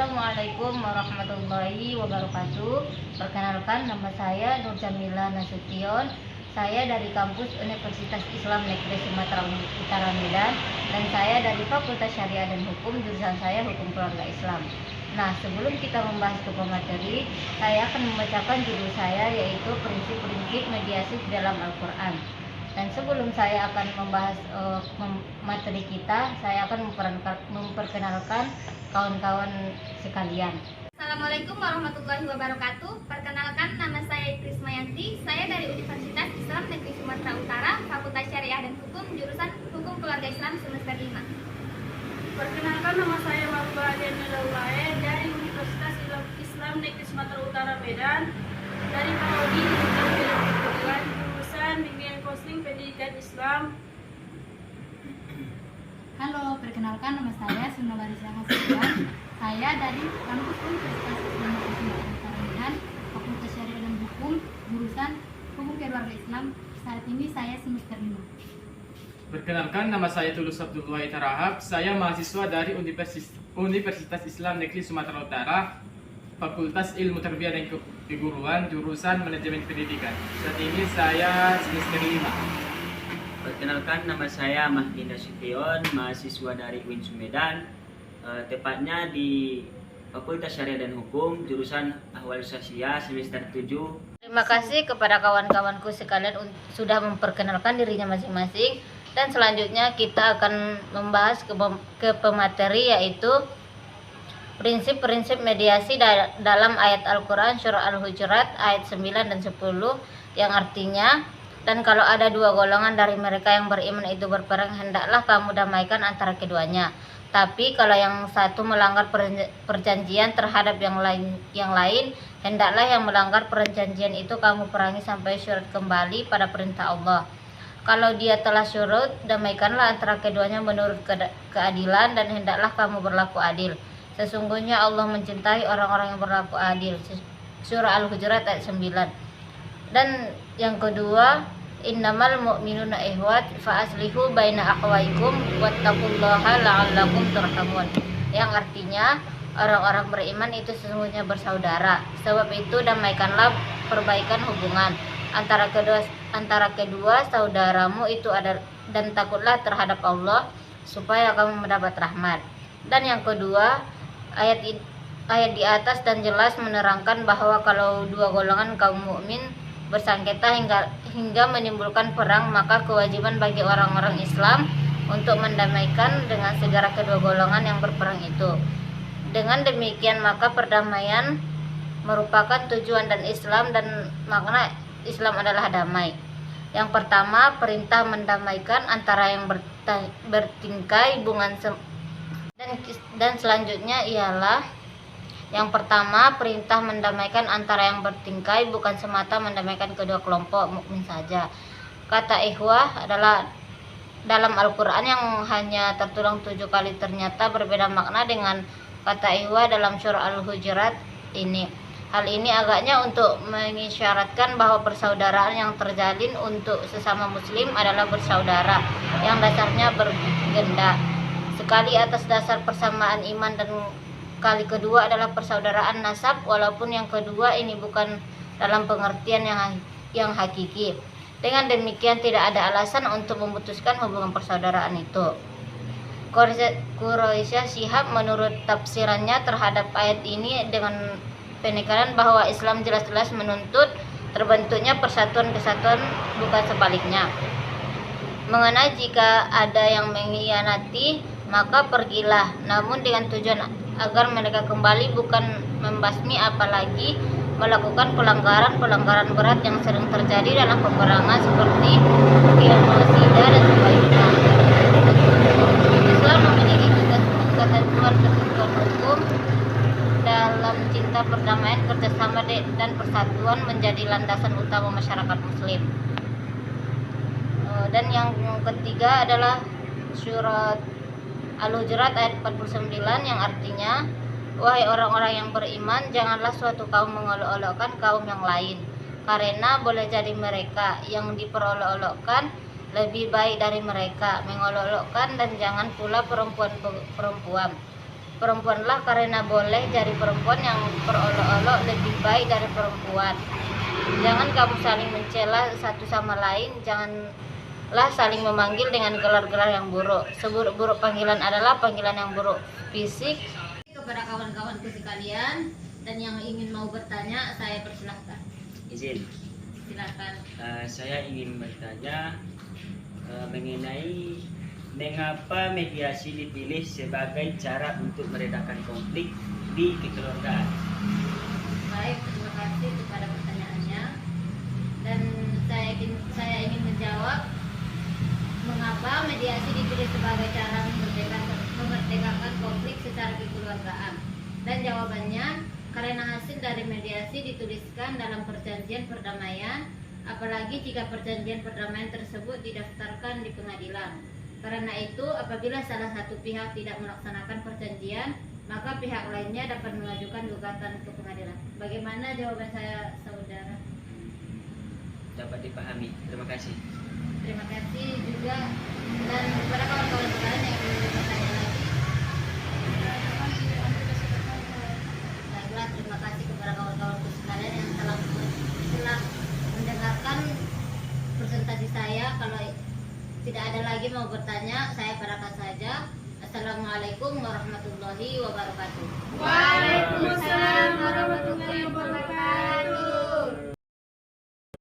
Assalamualaikum warahmatullahi wabarakatuh. Perkenalkan, nama saya Nur Jamila Nasution. Saya dari kampus Universitas Islam Negeri Sumatera Utara Medan, dan saya dari Fakultas Syariah dan Hukum, jurusan saya Hukum Keluarga Islam. Nah, sebelum kita membahas ke materi, saya akan membacakan judul saya, yaitu prinsip-prinsip mediasi dalam Al-Quran. Dan sebelum saya akan membahas materi kita, saya akan memperkenalkan kawan-kawan sekalian. Assalamualaikum warahmatullahi wabarakatuh. Perkenalkan, nama saya Krismayanti. Saya dari Universitas Islam Negeri Sumatera Utara, Fakultas Syariah dan Hukum, jurusan Hukum Keluarga Islam semester 5. Perkenalkan, nama saya Mafba Adianulae dari Universitas Islam Negeri Sumatera Utara Medan, dari Prodi jurusan Bimbingan Konseling Pendidikan Islam. Halo, perkenalkan, nama saya Sunawarisa Hasibuan. Saya dari kampus Universitas Islam Negeri Sumatera Utara Medan, Fakultas Syariah dan Hukum, jurusan Hukum Keluarga Islam. Saat ini saya semester 5. Perkenalkan, nama saya Tulus Abdullah Tarahab. Saya mahasiswa dari Universitas Islam Negeri Sumatera Utara, Fakultas Ilmu Tarbiyah dan Keguruan, jurusan Manajemen Pendidikan. Saat ini saya semester 5. Perkenalkan, nama saya Mahdi Nasution, mahasiswa dari UIN Medan, tepatnya di Fakultas Syariah dan Hukum, jurusan Ahwal Sosial semester 7. Terima kasih kepada kawan-kawanku sekalian sudah memperkenalkan dirinya masing-masing. Dan selanjutnya kita akan membahas ke pemateri, yaitu prinsip-prinsip mediasi dalam ayat Al-Quran surah Al-Hujurat ayat 9 dan 10, yang artinya, dan kalau ada dua golongan dari mereka yang beriman itu berperang, hendaklah kamu damaikan antara keduanya. Tapi kalau yang satu melanggar perjanjian terhadap yang lain, hendaklah yang melanggar perjanjian itu kamu perangi sampai surut kembali pada perintah Allah. Kalau dia telah surut, damaikanlah antara keduanya menurut keadilan, dan hendaklah kamu berlaku adil. Sesungguhnya Allah mencintai orang-orang yang berlaku adil. Surah Al-Hujurat ayat 9. Dan yang kedua, innamal mu'minuna ihwat fa aslihu baina akhwaikum wattaqullaha la'allakum turhamun. Yang artinya, orang-orang beriman itu sesungguhnya bersaudara. Sebab itu damaikanlah, perbaikan hubungan antara kedua saudaramu itu ada, dan takutlah terhadap Allah supaya kamu mendapat rahmat. Dan yang kedua, ayat di atas dan jelas menerangkan bahwa kalau dua golongan kaum mukmin bersengketa hingga menimbulkan perang, maka kewajiban bagi orang-orang Islam untuk mendamaikan dengan segera kedua golongan yang berperang itu. Dengan demikian maka perdamaian merupakan tujuan dan Islam, dan makna Islam adalah damai. Yang pertama, perintah mendamaikan antara yang bertingkai dan selanjutnya ialah yang pertama, perintah mendamaikan antara yang bertingkai bukan semata mendamaikan kedua kelompok mukmin saja. Kata ikhwah adalah dalam Al-Quran yang hanya tertulang 7 kali ternyata berbeda makna dengan kata ikhwah dalam surah Al-Hujurat ini. Hal ini agaknya untuk mengisyaratkan bahwa persaudaraan yang terjalin untuk sesama muslim adalah bersaudara yang dasarnya bergenda. Sekali atas dasar persamaan iman, dan kali kedua adalah persaudaraan nasab, walaupun yang kedua ini bukan dalam pengertian yang hakiki. Dengan demikian tidak ada alasan untuk memutuskan hubungan persaudaraan itu. Quraisyah Shihab menurut tafsirannya terhadap ayat ini dengan penekanan bahwa Islam jelas-jelas menuntut terbentuknya persatuan-kesatuan, bukan sebaliknya. Mengenai jika ada yang mengkhianati, maka pergilah, namun dengan tujuan agar mereka kembali, bukan membasmi, apalagi melakukan pelanggaran berat yang sering terjadi dalam peperangan seperti genosida dan sebagainya. Islam memiliki ketentuan hukum dalam cinta, perdamaian, kerjasama dan persatuan menjadi landasan utama masyarakat muslim. Dan yang ketiga adalah surat Al-Hujurat ayat 49, yang artinya, wahai orang-orang yang beriman, janganlah suatu kaum mengolok-olokkan kaum yang lain, karena boleh jadi mereka yang diperolok-olokkan lebih baik dari mereka mengolok-olokkan, dan jangan pula perempuan perempuanlah karena boleh jadi perempuan yang berolok-olok lebih baik dari perempuan. Jangan kamu saling mencela satu sama lain, janganlah saling memanggil dengan gelar-gelar yang buruk. Seburuk-buruk panggilan adalah panggilan yang buruk fisik. Kepada kawan-kawanku sekalian dan yang ingin mau bertanya, saya persilahkan. Izin. Silakan. Saya ingin bertanya mengenai mengapa mediasi dipilih sebagai cara untuk meredakan konflik di kekeluargaan. Baik, terima kasih kepada pertanyaannya. Dan saya ingin menjawab mengapa mediasi dipilih sebagai cara memerdekakan konflik secara kekeluargaan. Dan jawabannya, karena hasil dari mediasi dituliskan dalam perjanjian perdamaian, apalagi jika perjanjian perdamaian tersebut didaftarkan di pengadilan. Karena itu, apabila salah satu pihak tidak melaksanakan perjanjian, maka pihak lainnya dapat mengajukan gugatan ke pengadilan. Bagaimana jawaban saya, saudara? Dapat dipahami. Terima kasih. Terima kasih juga. Dan kepada kawan-kawan sekalian yang ingin bertanya lagi, baiklah, terima kasih kepada kawan-kawanku sekalian yang telah mendengarkan presentasi saya. Kalau tidak ada lagi mau bertanya, saya padakan saja. Assalamualaikum warahmatullahi wabarakatuh. Waalaikumsalam warahmatullahi wabarakatuh.